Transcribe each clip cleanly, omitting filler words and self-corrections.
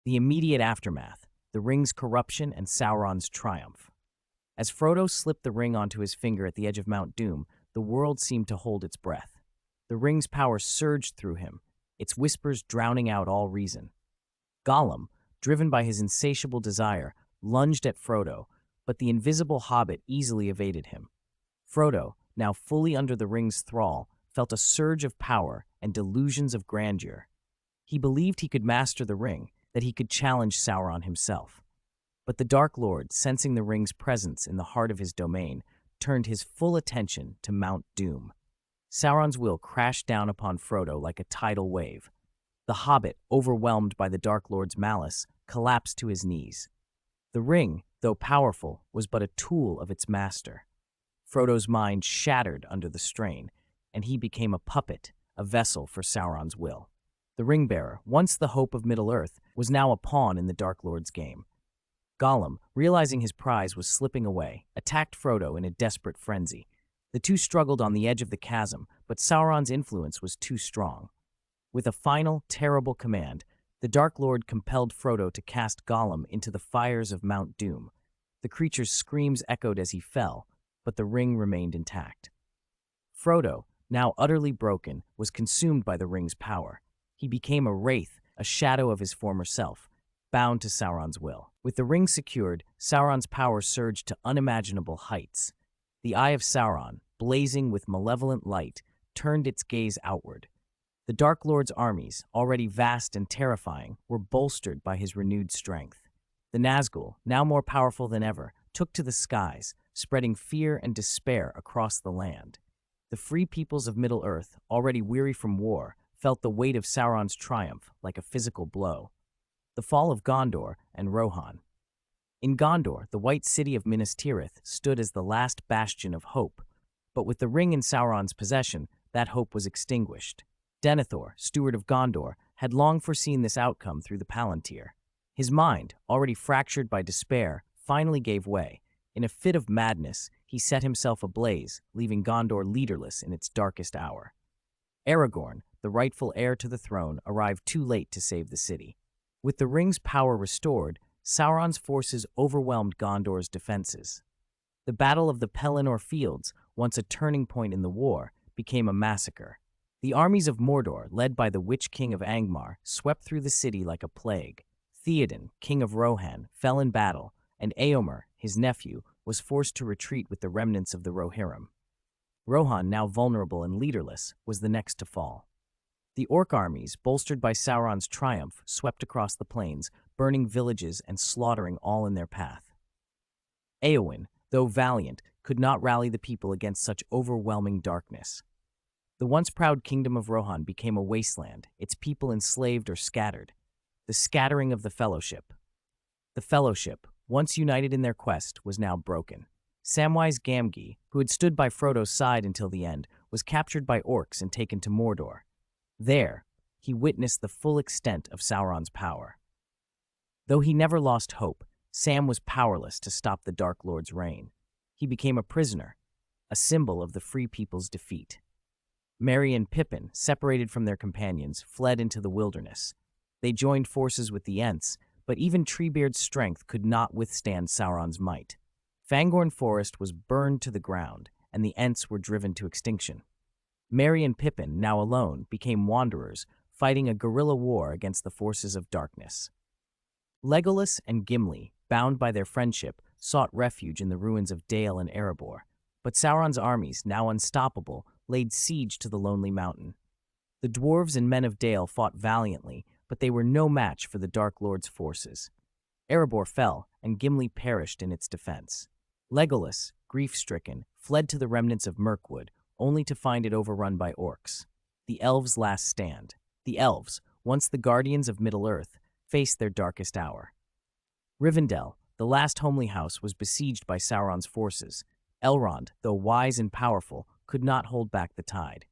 The immediate aftermath, the ring's corruption and Sauron's triumph. As Frodo slipped the ring onto his finger at the edge of Mount Doom, the world seemed to hold its breath. The ring's power surged through him, its whispers drowning out all reason. Gollum, driven by his insatiable desire, lunged at Frodo, but the invisible hobbit easily evaded him. Frodo, now fully under the ring's thrall, felt a surge of power and delusions of grandeur. He believed he could master the ring, that he could challenge Sauron himself. But the Dark Lord, sensing the ring's presence in the heart of his domain, turned his full attention to Mount Doom. Sauron's will crashed down upon Frodo like a tidal wave. The hobbit, overwhelmed by the Dark Lord's malice, collapsed to his knees. The ring, though powerful, was but a tool of its master. Frodo's mind shattered under the strain, and he became a puppet, a vessel for Sauron's will. The ring-bearer, once the hope of Middle-earth, was now a pawn in the Dark Lord's game. Gollum, realizing his prize was slipping away, attacked Frodo in a desperate frenzy. The two struggled on the edge of the chasm, but Sauron's influence was too strong. With a final, terrible command, the Dark Lord compelled Frodo to cast Gollum into the fires of Mount Doom. The creature's screams echoed as he fell, but the ring remained intact. Frodo, now utterly broken, was consumed by the ring's power. He became a wraith, a shadow of his former self, bound to Sauron's will. With the ring secured, Sauron's power surged to unimaginable heights. The eye of Sauron, blazing with malevolent light, turned its gaze outward. The Dark Lord's armies, already vast and terrifying, were bolstered by his renewed strength. The Nazgul, now more powerful than ever, took to the skies, spreading fear and despair across the land. The free peoples of Middle-earth, already weary from war, felt the weight of Sauron's triumph like a physical blow. The fall of Gondor and Rohan. In Gondor, the white city of Minas Tirith stood as the last bastion of hope, but with the ring in Sauron's possession, that hope was extinguished. Denethor, steward of Gondor, had long foreseen this outcome through the Palantir. His mind, already fractured by despair, finally gave way. In a fit of madness, he set himself ablaze, leaving Gondor leaderless in its darkest hour. Aragorn, the rightful heir to the throne, arrived too late to save the city. With the ring's power restored, Sauron's forces overwhelmed Gondor's defenses. The Battle of the Pelennor Fields, once a turning point in the war, became a massacre. The armies of Mordor, led by the Witch King of Angmar, swept through the city like a plague. Theoden, king of Rohan, fell in battle, and Éomer, his nephew, was forced to retreat with the remnants of the Rohirrim. Rohan, now vulnerable and leaderless, was the next to fall. The Orc armies, bolstered by Sauron's triumph, swept across the plains, burning villages and slaughtering all in their path. Éowyn, though valiant, could not rally the people against such overwhelming darkness. The once proud kingdom of Rohan became a wasteland, its people enslaved or scattered. The scattering of the Fellowship. The Fellowship, once united in their quest, was now broken. Samwise Gamgee, who had stood by Frodo's side until the end, was captured by orcs and taken to Mordor. There, he witnessed the full extent of Sauron's power. Though he never lost hope, Sam was powerless to stop the Dark Lord's reign. He became a prisoner, a symbol of the Free People's defeat. Merry and Pippin, separated from their companions, fled into the wilderness. They joined forces with the Ents, but even Treebeard's strength could not withstand Sauron's might. Fangorn Forest was burned to the ground, and the Ents were driven to extinction. Merry and Pippin, now alone, became wanderers, fighting a guerrilla war against the forces of darkness. Legolas and Gimli, bound by their friendship, sought refuge in the ruins of Dale and Erebor, but Sauron's armies, now unstoppable, laid siege to the lonely mountain. The dwarves and men of Dale fought valiantly, but they were no match for the Dark Lord's forces. Erebor fell, and Gimli perished in its defense. Legolas, grief-stricken, fled to the remnants of Mirkwood, only to find it overrun by orcs. The elves' last stand. The elves, once the guardians of Middle-earth, faced their darkest hour. Rivendell, the last homely house, was besieged by Sauron's forces. Elrond, though wise and powerful, could not hold back the tide.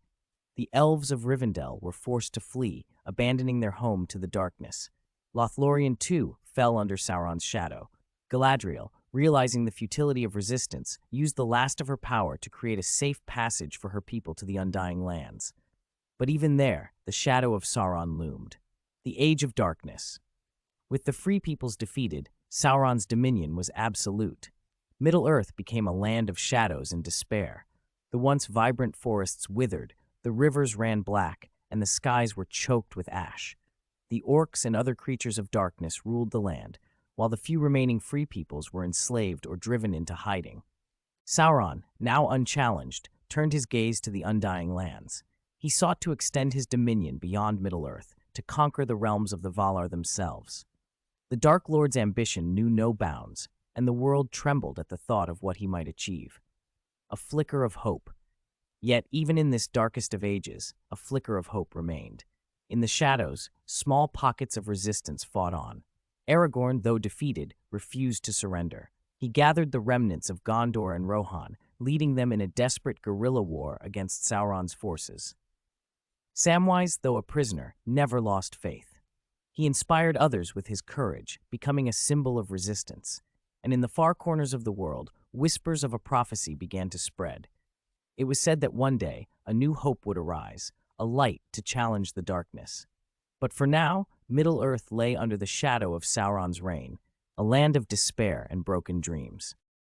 The elves of Rivendell were forced to flee, abandoning their home to the darkness. Lothlorien, too, fell under Sauron's shadow. Galadriel, realizing the futility of resistance, used the last of her power to create a safe passage for her people to the Undying Lands. But even there, the shadow of Sauron loomed. The Age of Darkness. With the Free Peoples defeated, Sauron's dominion was absolute. Middle-earth became a land of shadows and despair. The once vibrant forests withered, the rivers ran black, and the skies were choked with ash. The orcs and other creatures of darkness ruled the land, while the few remaining Free Peoples were enslaved or driven into hiding. Sauron, now unchallenged, turned his gaze to the Undying Lands. He sought to extend his dominion beyond Middle-earth, to conquer the realms of the Valar themselves. The Dark Lord's ambition knew no bounds, and the world trembled at the thought of what he might achieve. A flicker of hope. Yet, even in this darkest of ages, a flicker of hope remained. In the shadows, small pockets of resistance fought on. Aragorn, though defeated, refused to surrender. He gathered the remnants of Gondor and Rohan, leading them in a desperate guerrilla war against Sauron's forces. Samwise, though a prisoner, never lost faith. He inspired others with his courage, becoming a symbol of resistance. And in the far corners of the world, whispers of a prophecy began to spread. It was said that one day, a new hope would arise, a light to challenge the darkness. But for now, Middle-earth lay under the shadow of Sauron's reign, a land of despair and broken dreams.